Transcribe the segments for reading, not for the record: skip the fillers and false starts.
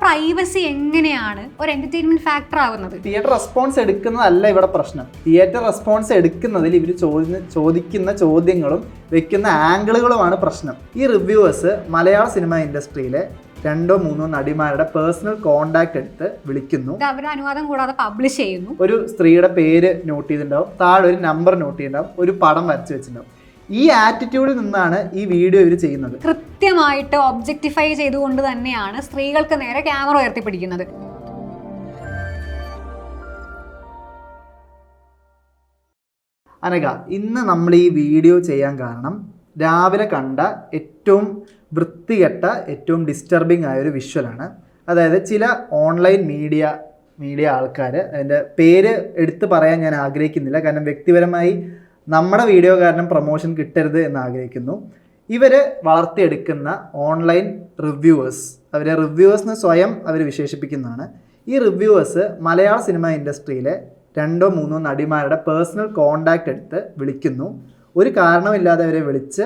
Privacy എങ്ങനെയാണ് ഒരു entertainment factor ആവുന്നത്? തിയേറ്റർ റെസ്പോൺസ് എടുക്കുന്നതല്ല ഇവിടെ പ്രശ്നം. തിയേറ്റർ റെസ്പോൺസ് എടുക്കുന്നതിൽ ഇവർ ചോദിക്കുന്ന ചോദ്യങ്ങളും വെക്കുന്ന ആംഗിളുകളുമാണ് പ്രശ്നം. ഈ റിവ്യൂവേഴ്സ് മലയാള സിനിമ ഇൻഡസ്ട്രിയിലെ 2-3 നടിമാരുടെ പേഴ്സണൽ കോണ്ടാക്ട് എടുത്ത് വിളിക്കുന്നു. അവരുടെ അനുവാദം കൂടാതെ പബ്ലിഷ് ചെയ്യുന്നു. ഒരു സ്ത്രീയുടെ പേര് നോട്ട് ചെയ്തിട്ടുണ്ടാവും, താഴെ ഒരു നമ്പർ നോട്ട് ചെയ്തിട്ടുണ്ടാവും, ഒരു പടം വരച്ച് വെച്ചിട്ടുണ്ടാവും. ഈ ആറ്റിറ്റ്യൂഡിൽ നിന്നാണ് ഈ വീഡിയോ ഇവർ ചെയ്യുന്നത്. കൃത്യമായിട്ട് ഒബ്ജക്ടിഫൈ ചെയ്തുകൊണ്ട് തന്നെയാണ് സ്ത്രീകൾക്ക് നേരെ ക്യാമറ ഉയർത്തിപ്പിടിക്കുന്നത്. അനഘ, ഇന്ന് നമ്മൾ ഈ വീഡിയോ ചെയ്യാൻ കാരണം രാവിലെ കണ്ട ഏറ്റവും വൃത്തികെട്ട, ഏറ്റവും ഡിസ്റ്റർബിംഗ് ആയ ഒരു വിഷ്വലാണ്. അതായത് ചില ഓൺലൈൻ മീഡിയ ആൾക്കാർ, അതിൻ്റെ പേര് എടുത്ത് പറയാൻ ഞാൻ ആഗ്രഹിക്കുന്നില്ല, കാരണം വ്യക്തിപരമായി നമ്മുടെ വീഡിയോ കാരണം പ്രൊമോഷൻ കിട്ടരുത് എന്ന് ആഗ്രഹിക്കുന്നു. ഇവർ വളർത്തിയെടുക്കുന്ന ഓൺലൈൻ റിവ്യൂവേഴ്സ്, അവരെ റിവ്യൂവേഴ്സിന് സ്വയം അവർ വിശേഷിപ്പിക്കുന്നതാണ്. ഈ റിവ്യൂവേഴ്സ് മലയാള സിനിമ ഇൻഡസ്ട്രിയിലെ 2-3 നടിമാരുടെ പേഴ്സണൽ കോണ്ടാക്ട് എടുത്ത് വിളിക്കുന്നു. ഒരു കാരണമില്ലാതെ അവരെ വിളിച്ച്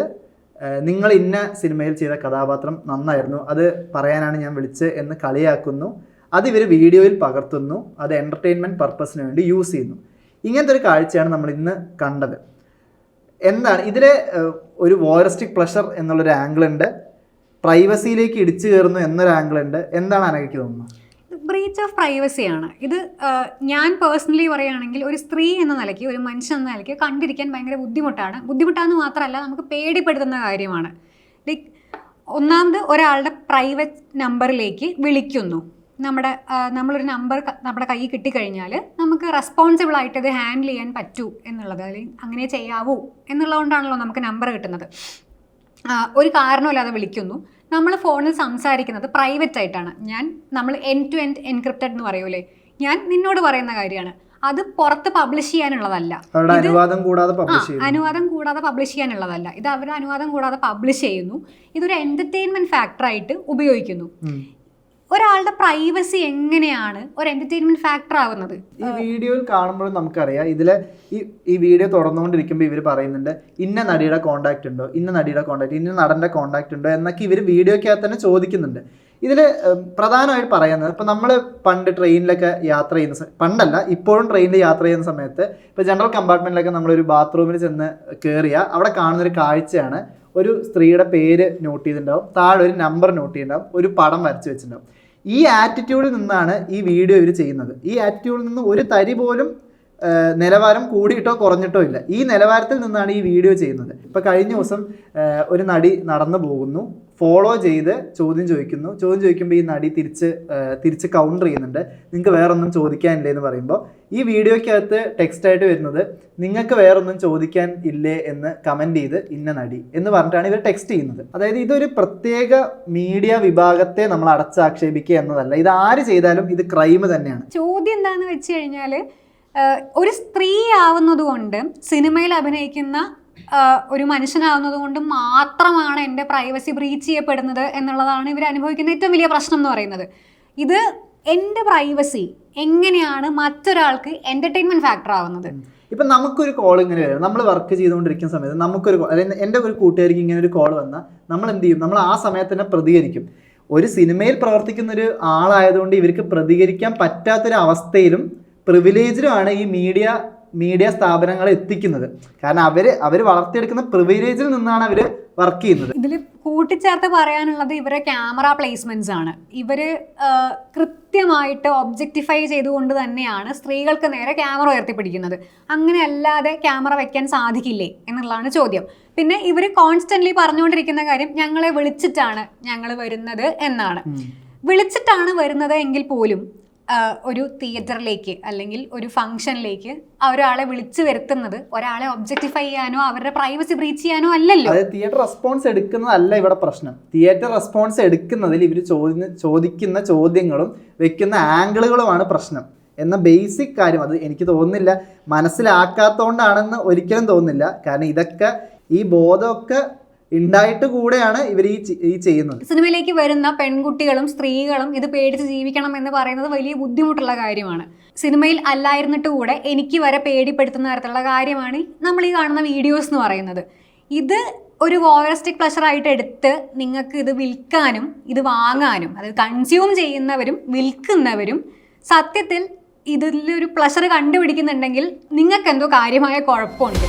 നിങ്ങൾ ഇന്ന സിനിമയിൽ ചെയ്ത കഥാപാത്രം നന്നായിരുന്നു, അത് പറയാനാണ് ഞാൻ വിളിച്ച് എന്ന് കളിയാക്കുന്നു. അത് ഇവർ വീഡിയോയിൽ പകർത്തുന്നു, അത് എൻ്റർടൈൻമെൻറ്റ് പർപ്പസിന് വേണ്ടി യൂസ് ചെയ്യുന്നു. ഇങ്ങനത്തെ ഒരു കാഴ്ചയാണ് നമ്മൾ ഇന്ന് കണ്ടത്. എന്താണ് ഇതിലെ ഒരു വോയറിസ്റ്റിക് പ്ലഷർ എന്നുള്ളൊരു ആംഗിൾ ഉണ്ട്, പ്രൈവസിയിലേക്ക് ഇടിച്ചു കയറുന്നു എന്നൊരു ആംഗിൾ ഉണ്ട്. എന്താണ് അനഘയ്ക്ക് തോന്നുന്നത്? ബ്രീച്ച് ഓഫ് പ്രൈവസിയാണ് ഇത്. ഞാൻ പേഴ്സണലി പറയുകയാണെങ്കിൽ ഒരു സ്ത്രീ എന്ന നിലയ്ക്ക്, ഒരു മനുഷ്യൻ എന്ന നിലയ്ക്ക് കണ്ടിരിക്കാൻ ഭയങ്കര ബുദ്ധിമുട്ടാണെന്ന് മാത്രമല്ല നമുക്ക് പേടിപ്പെടുത്തുന്ന കാര്യമാണ്. ലൈക്ക് ഒന്നാമത് ഒരാളുടെ പ്രൈവറ്റ് നമ്പറിലേക്ക് വിളിക്കുന്നു. നമ്മളൊരു നമ്പർ നമ്മുടെ കയ്യിൽ കിട്ടിക്കഴിഞ്ഞാൽ നമുക്ക് റെസ്പോൺസിബിൾ ആയിട്ട് അത് ഹാൻഡിൽ ചെയ്യാൻ പറ്റൂ എന്നുള്ളത്, അല്ലെങ്കിൽ അങ്ങനെ ചെയ്യാവൂ എന്നുള്ളതുകൊണ്ടാണല്ലോ നമുക്ക് നമ്പർ കിട്ടുന്നത്. ഒരു കാരണമില്ലാതെ വിളിക്കുന്നു. നമ്മൾ ഫോണിൽ സംസാരിക്കുന്നത് പ്രൈവറ്റ് ആയിട്ടാണ്. നമ്മൾ എൻഡ് ടു എൻഡ് എൻക്രിപ്റ്റഡ് എന്ന് പറയൂലേ, ഞാൻ നിന്നോട് പറയുന്ന കാര്യമാണ്, അത് പുറത്ത് പബ്ലിഷ് ചെയ്യാനുള്ളതല്ല. അനുവാദം കൂടാതെ പബ്ലിഷ് ചെയ്യാനുള്ളതല്ല. ഇത് അവരുടെ അനുവാദം കൂടാതെ പബ്ലിഷ് ചെയ്യുന്നു. ഇതൊരു എന്റർടൈൻമെന്റ് ഫാക്ടറായിട്ട് ഉപയോഗിക്കുന്നു. ഒരാളുടെ പ്രൈവസി എങ്ങനെയാണ് ഒരു എന്റർടൈൻമെന്റ് ഫാക്ടർ ആവുന്നത്? ഈ വീഡിയോയിൽ കാണുമ്പോൾ നമുക്കറിയാം, ഇതിലെ ഈ വീഡിയോ തുറന്നുകൊണ്ടിരിക്കുമ്പോൾ ഇവർ പറയുന്നുണ്ട് ഇന്ന നടിയുടെ കോണ്ടാക്ട് ഉണ്ടോ, ഇന്ന നടന്റെ കോണ്ടാക്ട് ഉണ്ടോ എന്നൊക്കെ ഇവർ വീഡിയോക്കകത്ത് തന്നെ ചോദിക്കുന്നുണ്ട്. ഇതിൽ പ്രധാനമായിട്ട് പറയുന്നത്, ഇപ്പം നമ്മൾ പണ്ട് ട്രെയിനിലൊക്കെ യാത്ര ചെയ്യുന്ന പണ്ടല്ല ഇപ്പോഴും ട്രെയിനിൽ യാത്ര ചെയ്യുന്ന സമയത്ത് ഇപ്പോൾ ജനറൽ കമ്പാർട്ട്മെൻറ്റിലൊക്കെ നമ്മളൊരു ബാത്റൂമിൽ ചെന്ന് കയറിയാൽ അവിടെ കാണുന്നൊരു കാഴ്ചയാണ്, ഒരു സ്ത്രീയുടെ പേര് നോട്ട് ചെയ്തിട്ടുണ്ടാവും, താഴെ ഒരു നമ്പർ നോട്ട് ചെയ്തിട്ടുണ്ടാവും, ഒരു പടം വരച്ച് വെച്ചിട്ടുണ്ടാവും. ഈ ആറ്റിറ്റ്യൂഡിൽ നിന്നാണ് ഈ വീഡിയോ ഇവർ ചെയ്യുന്നത്. ഈ ആറ്റിറ്റ്യൂഡിൽ നിന്ന് ഒരു തരി പോലും നിലവാരം കൂടിയിട്ടോ കുറഞ്ഞിട്ടോ ഇല്ല. ഈ നിലവാരത്തിൽ നിന്നാണ് ഈ വീഡിയോ ചെയ്യുന്നത്. ഇപ്പോൾ കഴിഞ്ഞ ദിവസം ഒരു നടി നടന്നു പോകുന്നു, ഫോളോ ചെയ്ത് ചോദ്യം ചോദിക്കുമ്പോൾ ഈ നടി തിരിച്ച് കൗണ്ടർ ചെയ്യുന്നുണ്ട്, നിങ്ങൾക്ക് വേറൊന്നും ചോദിക്കാനില്ലേ എന്ന് പറയുമ്പോൾ ഈ വീഡിയോയ്ക്കകത്ത് ടെക്സ്റ്റായിട്ട് വരുന്നത് നിങ്ങൾക്ക് വേറൊന്നും ചോദിക്കാൻ ഇല്ലേ എന്ന് കമൻറ്റ് ചെയ്ത് ഇന്ന നടി എന്ന് പറഞ്ഞിട്ടാണ് ഇവർ ടെക്സ്റ്റ് ചെയ്യുന്നത്. അതായത് ഇതൊരു പ്രത്യേക മീഡിയ വിഭാഗത്തെ നമ്മൾ അടച്ചാക്ഷേപിക്കുക എന്നതല്ല, ഇത് ആര് ചെയ്താലും ഇത് ക്രൈം തന്നെയാണ്. ചോദ്യം എന്താണെന്ന് വെച്ച് കഴിഞ്ഞാൽ, ഒരു സ്ത്രീ ആവുന്നത് കൊണ്ട്, സിനിമയിൽ അഭിനയിക്കുന്ന ഒരു മനുഷ്യനാവുന്നത് കൊണ്ട് മാത്രമാണ് എൻ്റെ പ്രൈവസി ബ്രീച്ച് ചെയ്യപ്പെടുന്നത് എന്നുള്ളതാണ് ഇവർ അനുഭവിക്കുന്ന ഏറ്റവും വലിയ പ്രശ്നം എന്ന് പറയുന്നത്. ഇത് എൻ്റെ പ്രൈവസി എങ്ങനെയാണ് മറ്റൊരാൾക്ക് എൻ്റർടൈൻമെൻറ്റ് ഫാക്ടർ ആവുന്നത്? ഇപ്പം നമുക്കൊരു കോൾ ഇങ്ങനെ വരും, നമ്മൾ വർക്ക് ചെയ്തുകൊണ്ടിരിക്കുന്ന സമയത്ത് നമുക്കൊരു അല്ലെങ്കിൽ എൻ്റെ ഒരു കൂട്ടുകാരിക്ക് ഇങ്ങനെ ഒരു കോൾ വന്നാൽ നമ്മൾ എന്ത് ചെയ്യും? നമ്മൾ ആ സമയത്ത് തന്നെ പ്രതികരിക്കും. ഒരു സിനിമയിൽ പ്രവർത്തിക്കുന്നൊരു ആളായതുകൊണ്ട് ഇവർക്ക് പ്രതികരിക്കാൻ പറ്റാത്തൊരു അവസ്ഥയിലും പ്രിവിലേജിലുമാണ് ഈ മീഡിയ സ്ഥാപനങ്ങളെ എത്തിക്കുന്നത്. കാരണം അവർ വളർത്തിയെടുക്കുന്ന പ്രിവിലേജിൽ നിന്നാണ് അവർ വർക്ക് ചെയ്യുന്നത്. ഇതിൽ കൂട്ടിച്ചേർത്ത് പറയാനുള്ളത് ഇവരെ ക്യാമറ പ്ലേസ്മെന്റ്സ് ആണ്. ഇവര് കൃത്യമായിട്ട് ഒബ്ജക്ടിഫൈ ചെയ്തുകൊണ്ട് തന്നെയാണ് സ്ത്രീകൾക്ക് നേരെ ക്യാമറ ഉയർത്തിപ്പിടിക്കുന്നത്. അങ്ങനെ അല്ലാതെ ക്യാമറ വെക്കാൻ സാധിക്കില്ലേ എന്നുള്ളതാണ് ചോദ്യം. പിന്നെ ഇവർ കോൺസ്റ്റന്റ്ലി പറഞ്ഞുകൊണ്ടിരിക്കുന്ന കാര്യം ഞങ്ങളെ വിളിച്ചിട്ടാണ് ഞങ്ങൾ വരുന്നത് എന്നാണ്. വിളിച്ചിട്ടാണ് വരുന്നത് എങ്കിൽ പോലും ഒരു തിയേറ്ററിലേക്ക് അല്ലെങ്കിൽ ഒരു ഫംഗ്ഷനിലേക്ക് ഒരാളെ വിളിച്ചു വരുത്തുന്നത് ഒരാളെ ഒബ്ജക്ടിഫൈ ചെയ്യാനോ അവരുടെ പ്രൈവസി ബ്രീച്ച് ചെയ്യാനോ അല്ലല്ലോ. അതായത് തിയേറ്റർ റെസ്പോൺസ് എടുക്കുന്നതല്ല ഇവിടെ പ്രശ്നം. തിയേറ്റർ റെസ്പോൺസ് എടുക്കുന്നതിൽ ഇവർ ചോദിക്കുന്ന ചോദ്യങ്ങളും വെക്കുന്ന ആംഗിളുകളുമാണ് പ്രശ്നം എന്ന ബേസിക് കാര്യം. അത് എനിക്ക് തോന്നുന്നില്ല മനസ്സിലാക്കാത്തതുകൊണ്ടാണെന്ന് ഒരിക്കലും തോന്നുന്നില്ല. കാരണം ഇതൊക്കെ ഈ ബോധമൊക്കെ ഉണ്ടായിട്ട് കൂടെയാണ് ഇവർ ഈ ചെയ്യുന്നത്. സിനിമയിലേക്ക് വരുന്ന പെൺകുട്ടികളും സ്ത്രീകളും ഇത് പേടിച്ച് ജീവിക്കണം എന്ന് പറയുന്നത് വലിയ ബുദ്ധിമുട്ടുള്ള കാര്യമാണ്. സിനിമയിൽ അല്ലായിരുന്നിട്ട് കൂടെ എനിക്ക് വരെ പേടിപ്പെടുത്തുന്ന തരത്തിലുള്ള കാര്യമാണ് നമ്മൾ ഈ കാണുന്ന വീഡിയോസ് എന്ന് പറയുന്നത്. ഇത് ഒരു വോയറിസ്റ്റിക് പ്ലഷർ ആയിട്ട് എടുത്ത് നിങ്ങൾക്ക് ഇത് വിൽക്കാനും ഇത് വാങ്ങാനും, അതായത് കൺസ്യൂം ചെയ്യുന്നവരും വിൽക്കുന്നവരും സത്യത്തിൽ ഇതിലൊരു പ്ലഷർ കണ്ടുപിടിക്കുന്നുണ്ടെങ്കിൽ നിങ്ങൾക്ക് എന്തോ കാര്യമായ കുഴപ്പമുണ്ട്.